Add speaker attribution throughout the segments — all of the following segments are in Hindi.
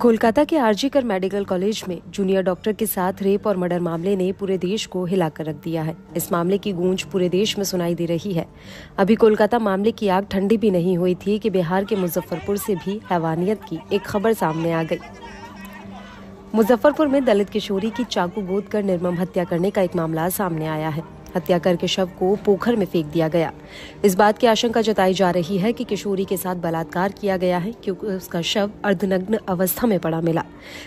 Speaker 1: कोलकाता के आरजीकर मेडिकल कॉलेज में जूनियर डॉक्टर के साथ रेप और मर्डर मामले ने पूरे देश को हिलाकर रख दिया है। इस मामले की गूंज पूरे देश में सुनाई दे रही है। अभी कोलकाता मामले की आग ठंडी भी नहीं हुई थी कि बिहार के मुजफ्फरपुर से भी हैवानियत की एक खबर सामने आ गई। मुजफ्फरपुर में दलित किशोरी की चाकू गोद कर निर्मम हत्या करने का एक मामला सामने आया है। हत्या करके शव को पोखर में फेंक दिया गया। इस बात की आशंका जताई जा रही है कि किशोरी के साथ बलात्कार किया गया है, क्योंकि उसका शव अर्धनग्न अवस्था में पड़ा मिला।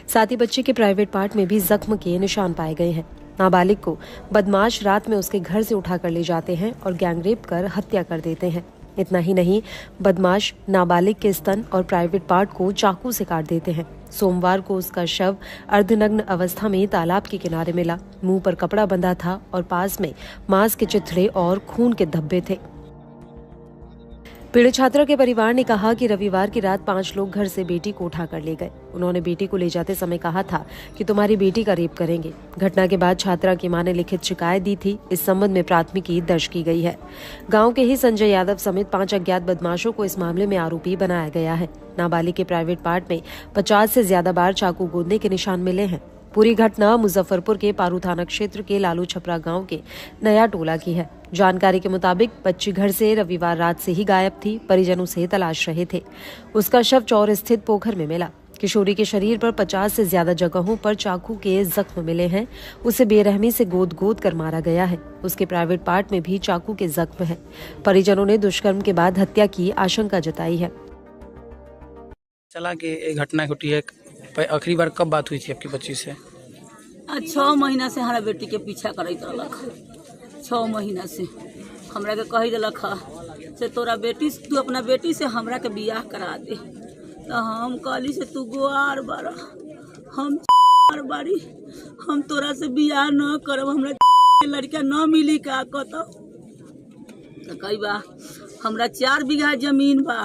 Speaker 1: साथ ही बच्चे के प्राइवेट पार्ट में भी जख्म के निशान पाए गए हैं। नाबालिग को बदमाश रात में उसके घर से उठाकर ले जाते हैं और गैंगरेप कर हत्या कर देते हैं। इतना ही नहीं, बदमाश नाबालिग के स्तन और प्राइवेट पार्ट को चाकू से काट देते हैं। सोमवार को उसका शव अर्धनग्न अवस्था में तालाब के किनारे मिला। मुंह पर कपड़ा बंधा था और पास में मांस के चिथड़े और खून के धब्बे थे। पीड़ित छात्रा के परिवार ने कहा कि रविवार की रात 5 लोग घर से बेटी को उठा कर ले गए। उन्होंने बेटी को ले जाते समय कहा था कि तुम्हारी बेटी का रेप करेंगे। घटना के बाद छात्रा की मां ने लिखित शिकायत दी थी। इस संबंध में प्राथमिकी दर्ज की गई है। गांव के ही संजय यादव समेत 5 अज्ञात बदमाशों को इस मामले में आरोपी बनाया गया है। नाबालिग के प्राइवेट पार्ट में 50 से ज्यादा बार चाकू गोदने के निशान मिले हैं। पूरी घटना मुजफ्फरपुर के पारू थाना क्षेत्र के लालू छपरा गांव के नया टोला की है। जानकारी के मुताबिक बच्ची घर से रविवार रात से ही गायब थी। परिजन उसे तलाश रहे थे। उसका शव चौर स्थित पोखर में मिला। किशोरी के शरीर पर 50 से ज्यादा जगहों पर चाकू के जख्म मिले हैं। उसे बेरहमी से गोद गोद कर मारा गया है। उसके प्राइवेट पार्ट में भी चाकू के जख्म हैं। परिजनों ने दुष्कर्म के बाद हत्या की आशंका जताई है।
Speaker 2: चला कि एक घटना घटी है। आखिरी बार कब बात हुई थी आपकी बच्ची से?
Speaker 3: 6 महीना से हमारा बेटी के पीछा करत रहलक। 6 महीना से हमरा के कही दिलक से तोरा बेटी, तू अपना बेटी से हमरा के बियाह करा दे। तो हम कहली से तू गोआर बारा, हम बारी, हम तोरा से बियाह न करब। हमरा के लड़का न मिली का कहतो तो कही बा हमरा 4 बीघा जमीन बा,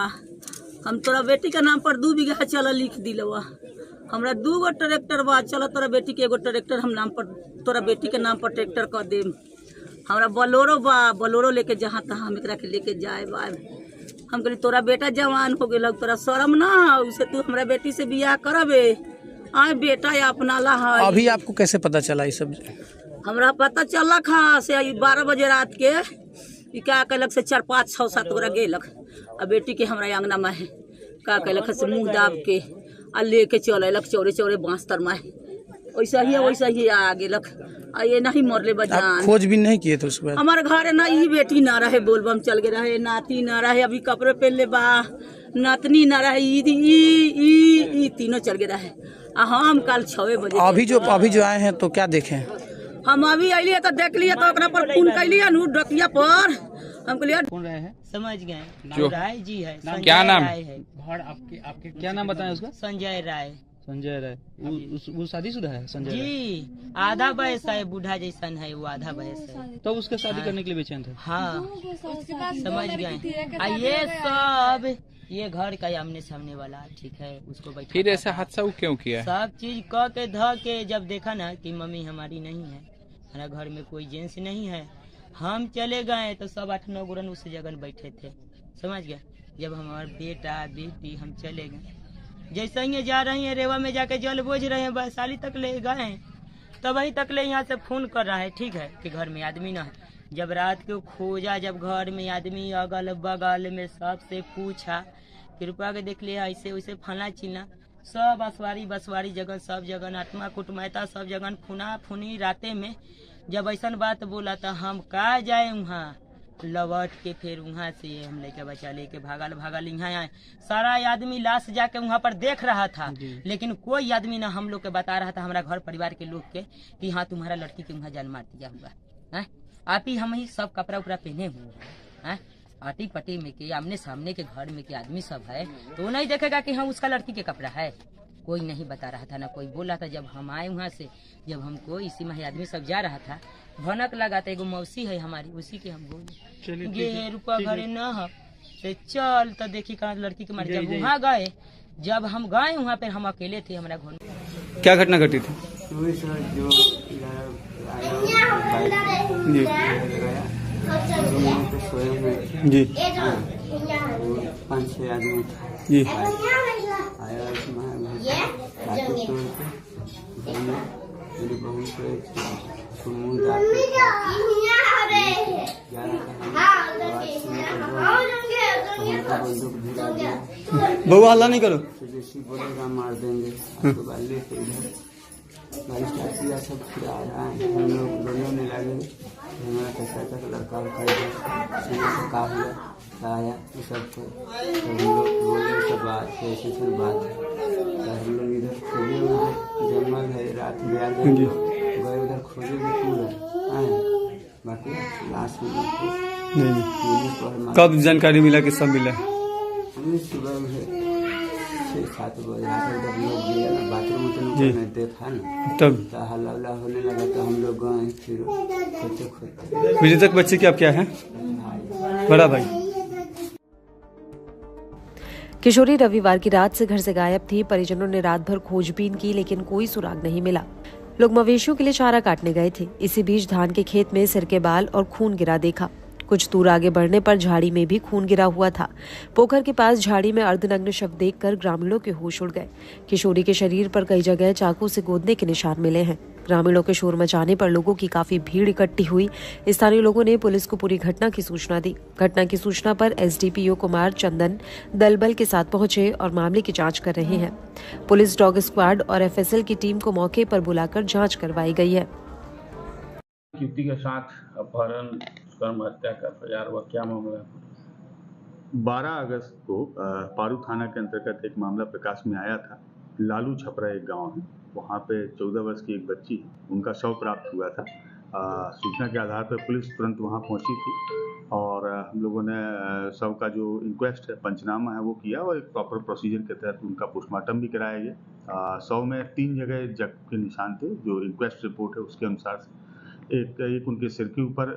Speaker 3: हम तोरा बेटी के नाम पर 2 बीघा चल लिख दिलवा। हमरा 2 गो ट्रैक्टर बा, चल तोरा बेटी के 1 गो ट्रैक्टर हम नाम पर, तोरा बेटी के नाम पर ट्रैक्टर कर देम। हमरा बोलोरो बा, बोलोरो लेके जहाँ तहाँ हम एकरा के लेके जाए बा। हम कहली तोरा बेटा जवान हो गेल, तोरा शर्म ना उसे तू हमरा बेटी से बियाह करबे? आए बेटा अपना ला है।
Speaker 2: अभी आपको कैसे पता चला ये सब?
Speaker 3: हमरा पता चलक से 12 बजे रात के क्या कहलक से 4, 5, 6, 7 गोरा गेलक। आ बेटी के हमरा अंगना में है का कहलक से मुँह दाब के आ लेके चलक चौरे चौरे बांस तर में। वैसा ही आ गेलक। आ ये नहीं मरले बजान।
Speaker 2: खोजबीन नहीं किए थे उसके बाद? हमारे
Speaker 3: घर ना ही बेटी ना रहे, बोलबम चल गए रहे, नाती ना रहे, अभी कपड़े पहन ले बा, नातनी ना रहे, ई तीनों चल गए रहे। हम कल 6 बजे
Speaker 2: अभी जो आए हैं तो क्या देखे?
Speaker 3: हम अभी अलिए तो देख लिए तो ओकरा पर फोन कैलिए नु डकिया पर। हम कहलिए
Speaker 4: कौन रहे हैं? समझ गए। राय जी है।
Speaker 2: क्या नाम
Speaker 4: है?
Speaker 2: घर आपके क्या नाम बताएं उसका?
Speaker 4: संजय राय।
Speaker 2: संजय राय। वो शादीशुदा है संजय
Speaker 4: जी? आधा वयस है, बूढ़ा जैसा है वो, आधा वयस है।
Speaker 2: तो उसके शादी करने के लिए बेचैन थे?
Speaker 4: हाँ समझ गए। ये सब ये घर का आमने सामने वाला, ठीक है, उसको बैठा।
Speaker 2: फिर ऐसा हादसा वो क्यों किया?
Speaker 4: सब चीज कह के ध के जब देखा ना कि मम्मी हमारी नहीं है, हमारा घर में कोई जेंट्स नहीं है, हम चले गए तो सब 8-9 गुरन उस जगह बैठे थे। समझ गया? जब हमारा बेटा बेटी हम चले गए, जैसे ही जा रही है रेवा में जाके जल बोझ रहे हैं, वैशाली तक ले गए, तब वही तक ले यहाँ से फोन कर रहा है, ठीक है, कि घर में आदमी ना है। जब रात को खोजा, जब घर में आदमी अगल बगल में सबसे पूछा, कृपा के देख लिया ऐसे वैसे फला चिल्ला, सब बसवारी जगह, सब जगह आत्मा कुटुमैता, सब जगह खुना फुनी। राते में जब ऐसा बात बोला तो हम का जाए वहाँ, लौट के फिर वहाँ से हम लेके बच्चा लेके भागल यहाँ आए। सारा आदमी लाश जाके वहाँ पर देख रहा था, लेकिन कोई आदमी ना हम लोग के बता रहा था, हमारा घर परिवार के लोग के, कि हाँ तुम्हारा लड़की के वहाँ जान मार दिया हुआ है। आप ही हम ही सब कपड़ा उपड़ा पहने हुए हैं, आटी पटी में के आमने सामने के घर में के आदमी सब है, तो वो नहीं देखेगा कि हाँ उसका लड़की के कपड़ा है। कोई नहीं बता रहा था, ना कोई बोल रहा था। जब हम आए वहाँ से, जब हमको इसी में आदमी सब जा रहा था, भनक लगा था, एगो मौसी है हमारी, उसी के हम बोले गे रुपा घरे न हो से चल तो देखी कहाँ लड़की के मारे। जब वहाँ गए, जब हम गए वहाँ पे, हम अकेले थे हमारा घर में।
Speaker 2: क्या घटना घटी थी? जी
Speaker 5: 5-6 आदमी
Speaker 2: जी
Speaker 5: आया उसमें लाठी तोड़ के घर में मेरी बहू को मुँह दाब के बंदूक भिड़ा दिया।
Speaker 6: बहू हल्ला नहीं करो,
Speaker 5: जैसी बोलेगा मार देंगे। तो बाले के इधर गाड़ी स्टार्ट किया, सब फिर आ रहा है। हम लोग रोने लगे, हमारा कैसा का लड़का का हुआ आया ये सब तो हम लोग बोले सब बात ऐसे सब बात है। हम लोग इधर खोजे, उधर जंगल है, रात में आ गए उधर खोजे भी पूरा आए, बाकी लास्ट में
Speaker 6: नहीं। कब जानकारी मिला कि सब मिला?
Speaker 5: हमें सुबह में 6-7 बजे जब लोग गए ना बाथरूम में देखा ना,
Speaker 6: तब
Speaker 5: हल्ला हल्ला होने लगा तो हम लोग गए, फिर खोजते
Speaker 6: मृतक बच्चे की आप क्या है? बड़ा भाई।
Speaker 1: किशोरी रविवार की रात से घर से गायब थी। परिजनों ने रात भर खोजबीन की लेकिन कोई सुराग नहीं मिला। लोग मवेशियों के लिए चारा काटने गए थे। इसी बीच धान के खेत में सिर के बाल और खून गिरा देखा। कुछ दूर आगे बढ़ने पर झाड़ी में भी खून गिरा हुआ था। पोखर के पास झाड़ी में अर्धनग्न शव देखकर ग्रामीणों के होश उड़ गए। किशोरी के शरीर पर कई जगह चाकू से गोदने के निशान मिले हैं। ग्रामीणों के शोर मचाने पर लोगों की काफी भीड़ इकट्ठी हुई। स्थानीय लोगों ने पुलिस को पूरी घटना की सूचना दी। घटना की सूचना पर एसडीपीओ कुमार चंदन दलबल के साथ पहुंचे और मामले की जांच कर रहे हैं। पुलिस डॉग स्क्वाड और एफएसएल की टीम को मौके पर बुलाकर जांच करवाई गई है।
Speaker 7: युवती के साथ अपहरण कर्म हत्या का प्रयास हुआ, क्या मामला?
Speaker 8: 12 अगस्त को पारू थाना के अंतर्गत एक मामला प्रकाश में आया था। लालू छपरा एक गांव है, वहां पे 14 वर्ष की एक बच्ची है, उनका शव प्राप्त हुआ था। सूचना के आधार पर पुलिस तुरंत वहां पहुंची थी और हम लोगों ने शव का जो इंक्वेस्ट है, पंचनामा है, वो किया और एक प्रॉपर प्रोसीजर के तहत उनका पोस्टमार्टम भी कराया गया। शव में 3 जगह जख्म के निशान थे। जो इंक्वेस्ट रिपोर्ट है उसके अनुसार एक उनके सिर के ऊपर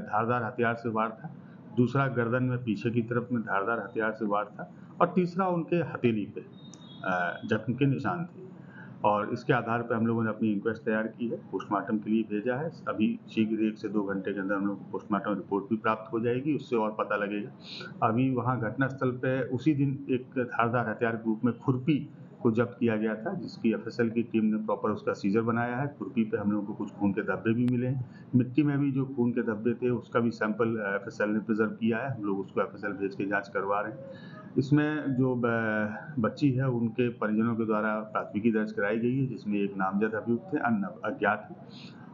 Speaker 8: धारदार हथियार से वार था, दूसरा गर्दन में पीछे की तरफ में धारदार हथियार से वार था और तीसरा उनके हथेली पे जख्म के निशान थे। और इसके आधार पर हम लोगों ने अपनी इंक्वेस्ट तैयार की है, पोस्टमार्टम के लिए भेजा है। अभी शीघ्र 1 से 2 घंटे के अंदर हम लोग को पोस्टमार्टम रिपोर्ट भी प्राप्त हो जाएगी, उससे और पता लगेगा। अभी वहाँ घटनास्थल पे उसी दिन एक धारदार हथियार के रूप में खुरपी को जब्त किया गया था, जिसकी एफएसएल की टीम ने प्रॉपर उसका सीजर बनाया है। खुरपी पे हम लोगों को कुछ खून के धब्बे भी मिले हैं। मिट्टी में भी जो खून के धब्बे थे उसका भी सैंपल एफएसएल ने प्रिजर्व किया है। हम लोग उसको एफएसएल भेज के जांच करवा रहे हैं। इसमें जो बच्ची है उनके परिजनों के द्वारा प्राथमिकी दर्ज कराई गई है, जिसमें एक नामजद अभियुक्त थे, अन्य अज्ञात है,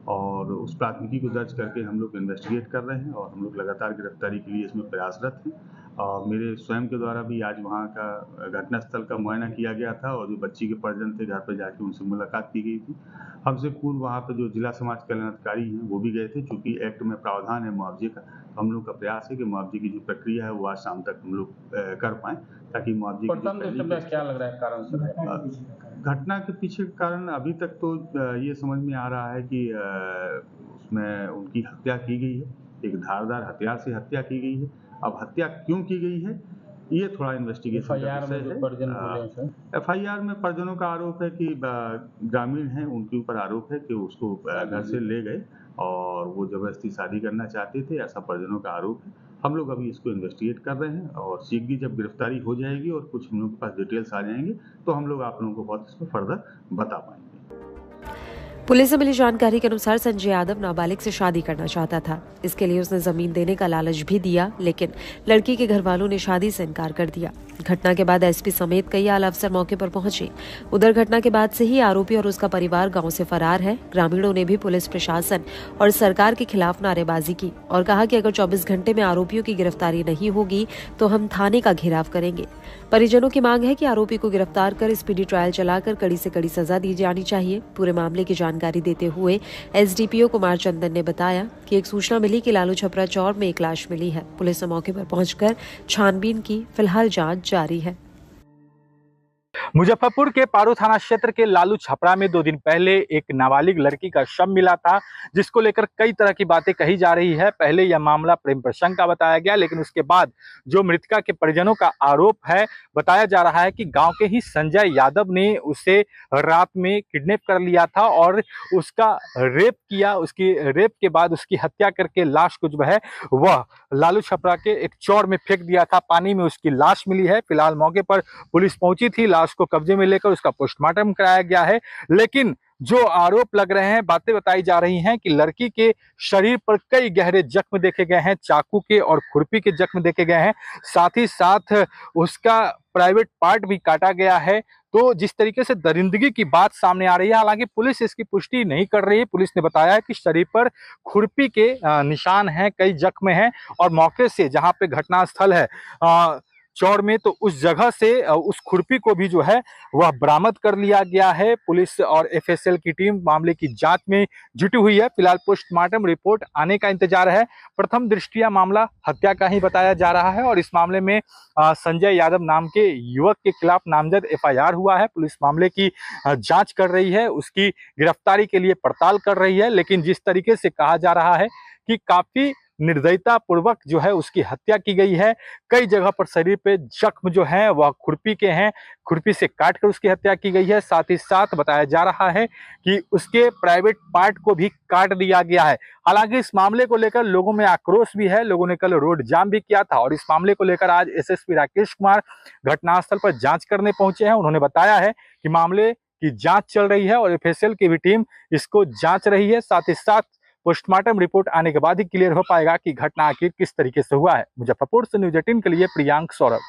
Speaker 8: और उस प्राथमिकी को दर्ज करके हम लोग इन्वेस्टिगेट कर रहे हैं और हम लोग लगातार गिरफ्तारी के लिए इसमें प्रयासरत हैं। और मेरे स्वयं के द्वारा भी आज वहाँ का घटनास्थल का मुआयना किया गया था और जो बच्ची के परिजन थे घर पर जाके उनसे मुलाकात की गई थी। हमसे पूर्व वहाँ पर जो जिला समाज कल्याण अधिकारी हैं वो भी गए थे, चूँकि एक्ट में प्रावधान है मुआवजे का। हम लोग का प्रयास है कि मुआवजे की जो प्रक्रिया है वो आज शाम तक हम लोग कर पाएँ, ताकि मुआवजे की
Speaker 7: क्या लग रहा है कारण से?
Speaker 8: घटना के पीछे कारण अभी तक तो ये समझ में आ रहा है कि उसमें उनकी हत्या की गई है, एक धारदार हथियार से हत्या की गई है। अब हत्या क्यों की गई है ये थोड़ा इन्वेस्टिगेशन एफआईआर में परिजनों का आरोप है कि ग्रामीण हैं, उनके ऊपर आरोप है कि उसको घर से ले गए और वो जबरदस्ती शादी करना चाहते थे, ऐसा परिजनों का आरोप है। हम लोग अभी इसको इन्वेस्टिगेट कर रहे हैं और शीघ्र जब गिरफ्तारी हो जाएगी और कुछ हम लोग के पास डिटेल्स आ जाएंगे तो हम लोग आप लोगों को बहुत इसको फर्दर बता पाएंगे।
Speaker 1: पुलिस से मिली जानकारी के अनुसार संजय यादव नाबालिग से शादी करना चाहता था। इसके लिए उसने जमीन देने का लालच भी दिया, लेकिन लड़की के घर वालों ने शादी से इनकार कर दिया। घटना के बाद एसपी समेत कई आला अफसर मौके पर पहुंचे। उधर घटना के बाद से ही आरोपी और उसका परिवार गांव से फरार है। ग्रामीणों ने भी पुलिस प्रशासन और सरकार के खिलाफ नारेबाजी की और कहा कि अगर 24 घंटे में आरोपियों की गिरफ्तारी नहीं होगी तो हम थाने का घेराव करेंगे। परिजनों की मांग है कि आरोपी को गिरफ्तार कर स्पीडी ट्रायल चलाकर कड़ी से कड़ी सजा दी जानी चाहिए। पूरे मामले की जानकारी देते हुए एसडीपीओ कुमार चंदन ने बताया कि एक सूचना मिली कि लालू छपरा चौर में एक लाश मिली है। पुलिस ने मौके पर पहुंचकर छानबीन की, फिलहाल जांच जारी है।
Speaker 9: मुजफ्फरपुर के पारू थाना क्षेत्र के लालू छपरा में 2 दिन पहले एक नाबालिग लड़की का शव मिला था, जिसको लेकर कई तरह की बातें कही जा रही है। पहले यह मामला प्रेम प्रसंग का बताया गया, लेकिन उसके बाद जो मृतका के परिजनों का आरोप है, बताया जा रहा है कि गांव के ही संजय यादव ने उसे रात में किडनैप कर लिया था और उसका रेप किया। उसकी रेप के बाद उसकी हत्या करके लाश को जो है वह लालू छपरा के एक चौर में फेंक दिया था। पानी में उसकी लाश मिली है। फिलहाल मौके पर पुलिस पहुंची थी। लाश को कब्जे में लेकर उसका पोस्टमार्टम कराया गया है। लेकिन जो आरोप लग रहे हैं, बातें बताई जा रही हैं कि लड़की के शरीर पर कई गहरे जख्म देखे गए हैं, चाकू के और खुरपी के जख्म देखे गए हैं, साथ ही साथ उसका प्राइवेट पार्ट भी काटा गया है। तो जिस तरीके से दरिंदगी की बात सामने आ रही है, हालांकि पुलिस इसकी पुष्टि नहीं कर रही है। पुलिस ने बताया है कि शरीर पर खुरपी के निशान हैं, कई जख्म हैं और मौके से जहां पे घटनास्थल है चौड़ में, तो उस जगह से उस खुरपी को भी जो है वह बरामद कर लिया गया है। पुलिस और एफएसएल की टीम मामले की जांच में जुटी हुई है। फिलहाल पोस्टमार्टम रिपोर्ट आने का इंतजार है। प्रथम दृष्टया मामला हत्या का ही बताया जा रहा है और इस मामले में संजय यादव नाम के युवक के खिलाफ नामजद एफआईआर हुआ है। पुलिस मामले की जांच कर रही है, उसकी गिरफ्तारी के लिए पड़ताल कर रही है। लेकिन जिस तरीके से कहा जा रहा है कि काफी निर्दयता पूर्वक जो है उसकी हत्या की गई है, कई जगह पर शरीर पे जख्म जो है वह खुरपी के हैं, खुरपी से काटकर उसकी हत्या की गई है। साथ ही साथ बताया जा रहा है कि उसके प्राइवेट पार्ट को भी काट दिया गया है। हालांकि इस मामले को लेकर लोगों में आक्रोश भी है, लोगों ने कल रोड जाम भी किया था और इस मामले को लेकर आज एसएसपी राकेश कुमार घटनास्थल पर जांच करने पहुंचे हैं। उन्होंने बताया है कि मामले की जांच चल रही है और एफएसएल की भी टीम इसको जांच रही है। साथ ही साथ पोस्टमार्टम रिपोर्ट आने के बाद ही क्लियर हो पाएगा कि घटना आखिर किस तरीके से हुआ है। मुजफ्फरपुर से न्यूज़ 18 के लिए प्रियांक सौरभ।